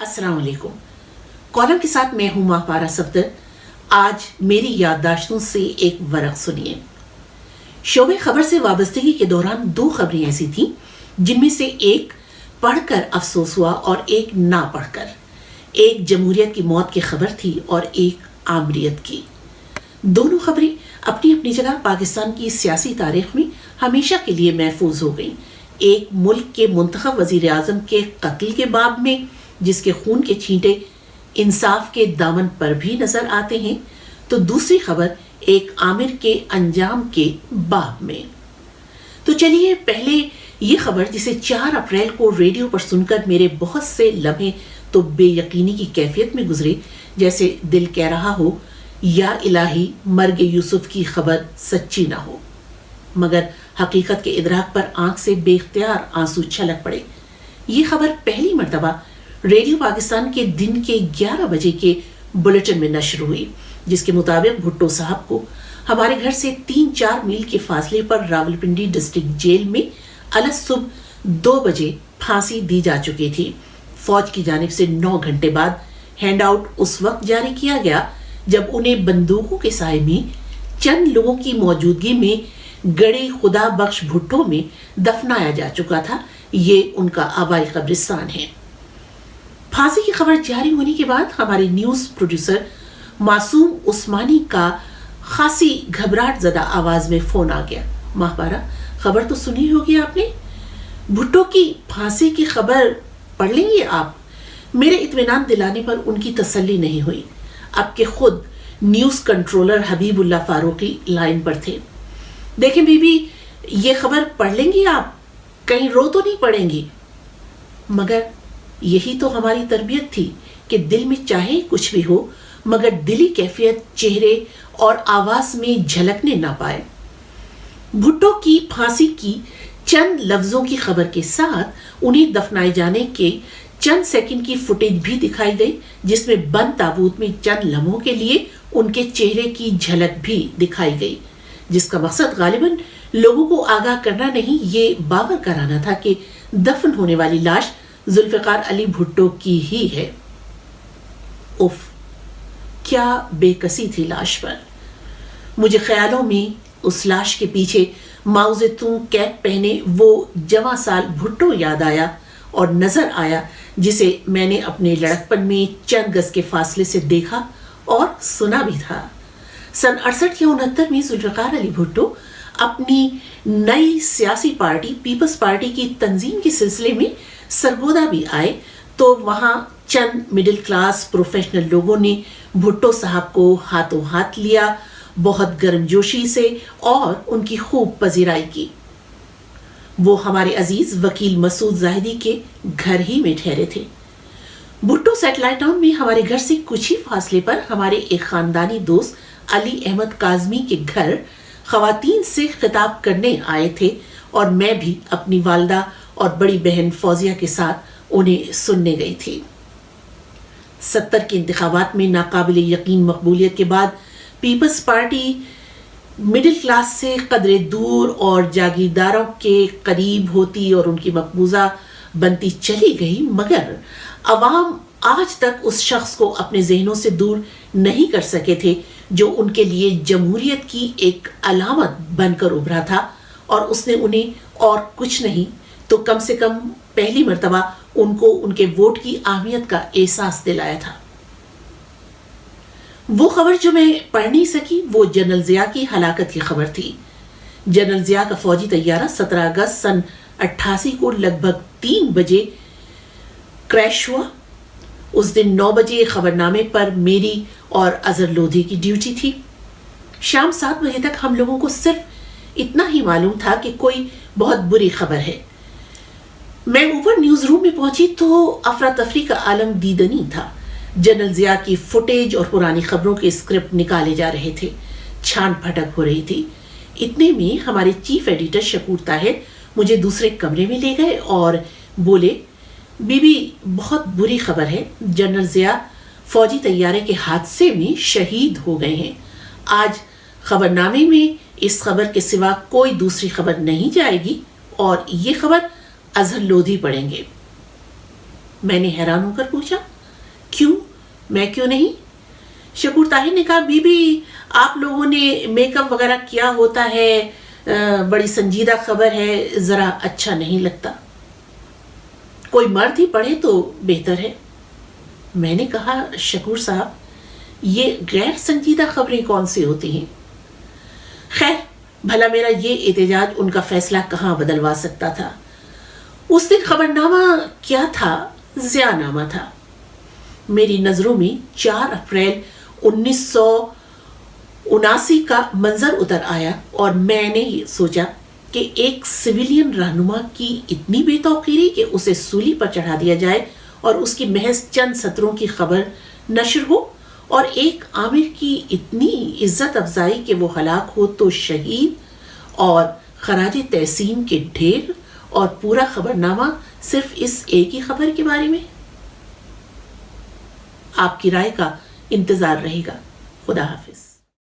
अस्सलाम वालेकुम। कॉलम के साथ मैं हूं माहपारा सफदर। आज मेरी याददाश्तों से एक वरक सुनिए। शोबे खबर से वाबस्तगी के दौरान दो खबरें ऐसी थीं जिनमें से एक पढ़कर अफसोस हुआ और एक ना पढ़कर। एक जमहूरियत की मौत की खबर थी और एक आमरीत की। दोनों खबरें अपनी अपनी जगह पाकिस्तान की सियासी तारीख में हमेशा के लिए महफूज हो गईं। एक मुल्क के मुंतखब वजीर आजम के कत्ल के बाब में, जिसके खून के छींटे इंसाफ के दामन पर भी नजर आते हैं, तो दूसरी खबर एक आमिर के अंजाम के बाब में। तो चलिए पहले ये खबर, जिसे 4 अप्रैल को रेडियो पर सुनकर मेरे बहुत से लम्हे तो बेयकीनी की कैफियत में गुजरे, जैसे दिल कह रहा हो या इलाही मर्ग यूसुफ की खबर सच्ची ना हो, मगर हकीकत के इदराक पर आंख से बेख्तियार आंसू छलक पड़े। ये खबर पहली मर्तबा रेडियो पाकिस्तान के दिन के 11 बजे के बुलेटिन में नश्र हुई, जिसके मुताबिक भुट्टो साहब को हमारे घर से 3-4 मील के फासले पर रावलपिंडी डिस्ट्रिक्ट जेल में अलग सुबह 2 बजे फांसी दी जा चुकी थी। फौज की जानिब से 9 घंटे बाद हैंड आउट उस वक्त जारी किया गया जब उन्हें बंदूकों के साए में चंद लोगों की मौजूदगी में गड़े खुदा बख्श भुट्टो में दफनाया जा चुका था। ये उनका आबाई कब्रिस्तान है। फांसी की खबर जारी होने के बाद हमारे न्यूज प्रोड्यूसर मासूम उस्मानी का खासी घबराहट ज़दा आवाज में फोन आ गया। माहपारा, खबर तो सुनी होगी आपने, भुट्टो की फांसी की खबर पढ़ लेंगे आप। मेरे इत्मीनान दिलाने पर उनकी तसल्ली नहीं हुई। अब के खुद news controller Habibullah Farooqui line पर थे। देखें बीबी, ये खबर पढ़ लेंगी आप, कहीं रो तो नहीं पड़ेंगी। मगर यही तो हमारी तरबियत थी कि दिल में चाहे कुछ भी हो, मगर दिली कैफियत चेहरे और आवाज में झलकने ना पाए। भुट्टो की फांसी की चंद लफ्जों की खबर के साथ उन्हें दफनाए जाने के चंद सेकंड की फुटेज भी दिखाई गई, जिसमें बंद ताबूत में चंद लम्हों के लिए उनके चेहरे की झलक भी दिखाई गई, जिसका मकसद गालिबन लोगों को आगाह करना नहीं, ये बावर कराना था कि दफन होने वाली लाश जुल्फिकार अली भुट्टो की ही है। उफ, क्या बेकसी थी लाश पर। मुझे ख्यालों में उस लाश के पीछे माउज़ेतुंग कैप पहने वो जवां साल भुट्टो याद आया और नजर आया, जिसे मैंने अपने लड़कपन में चंद गज के फासले से देखा और सुना भी था। सन 68 या 69 में जुल्फिकार अली भुट्टो अपनी नई सियासी पार्टी पीपल्स पार्टी की तंजीम के सिलसिले में सरगोदा भी आए, तो वहां चंद मिडिल क्लास प्रोफेशनल लोगों ने भुट्टो साहब को हाथों हाथ लिया, बहुत गर्मजोशी से, और उनकी खूब पजीराई की। वो हमारे अजीज वकील मसूद जाहिदी के घर ही में ठहरे थे। भुट्टो सैटेलाइट टाउन में हमारे घर से कुछ ही फासले पर हमारे एक खानदानी दोस्त अली अहमद काजमी के घर खवातीन से खिताब करने आए थे, और मैं भी अपनी वालदा और बड़ी बहन फौजिया के साथ उन्हें सुनने गई थी। 70 के इंतखाबात में नाकाबिले यकीन मकबूलियत के बाद पीपल्स पार्टी मिडिल क्लास से कदरे दूर और जागीरदारों के करीब होती और उनकी मकबूजा बनती चली गई, मगर अवाम आज तक उस शख्स को अपने जहनों से दूर नहीं कर सके थे जो उनके लिए जमहूरियत की एक अलामत बनकर उभरा था, और उसने उन्हें और कुछ नहीं तो कम से कम पहली मर्तबा उनको उनके वोट की अहमियत का एहसास दिलाया था। वो खबर जो मैं पढ़ नहीं सकी, वो जनरल जिया की हलाकत की खबर थी। जनरल जिया का फौजी तैयारा 17 अगस्त सन 88 को लगभग 3 बजे क्रैश हुआ। उस दिन 9 बजे खबरनामे पर मेरी और अजहर लोधी की ड्यूटी थी। शाम 7 बजे तक हम लोगों को सिर्फ इतना ही मालूम था कि कोई बहुत बुरी खबर है। मैं ऊपर न्यूज रूम में पहुंची तो अफरा तफरी का आलम दीदनी था। जनरल जिया की फुटेज और पुरानी खबरों के स्क्रिप्ट निकाले जा रहे थे, छान फटक हो रही थी। इतने में हमारे चीफ एडिटर शकूर ताहिर मुझे दूसरे कमरे में ले गए और बोले, बीबी बहुत बुरी खबर है, जनरल जिया फौजी तैयारे के हादसे में शहीद हो गए हैं। आज खबरनामे में इस खबर के सिवा कोई दूसरी खबर नहीं जाएगी और ये खबर अजहर लोधी पढ़ेंगे। मैंने हैरान होकर पूछा, میں کیوں نہیں؟ شکور طاہر نے کہا بی بی آپ لوگوں نے میک اپ وغیرہ کیا ہوتا ہے، بڑی سنجیدہ خبر ہے، ذرا اچھا نہیں لگتا، کوئی مرد ہی پڑھے تو بہتر ہے۔ میں نے کہا شکور صاحب یہ غیر سنجیدہ خبریں کون سی ہوتی ہیں؟ خیر بھلا میرا یہ احتجاج ان کا فیصلہ کہاں بدلوا سکتا تھا۔ اس دن خبرنامہ کیا تھا؟ ضیاء نامہ تھا۔ میری نظروں میں 4 اپریل 1979 کا منظر اتر آیا اور میں نے یہ سوچا کہ ایک سویلین رہنما کی اتنی بے توقیری کہ اسے سولی پر چڑھا دیا جائے اور اس کی محض چند سطروں کی خبر نشر ہو، اور ایک عامر کی اتنی عزت افزائی کہ وہ ہلاک ہو تو شہید اور خراج تحسین کے ڈھیر، اور پورا خبرنامہ صرف اس ایک ہی خبر کے بارے میں۔ آپ کی رائے کا انتظار رہے گا۔ خدا حافظ۔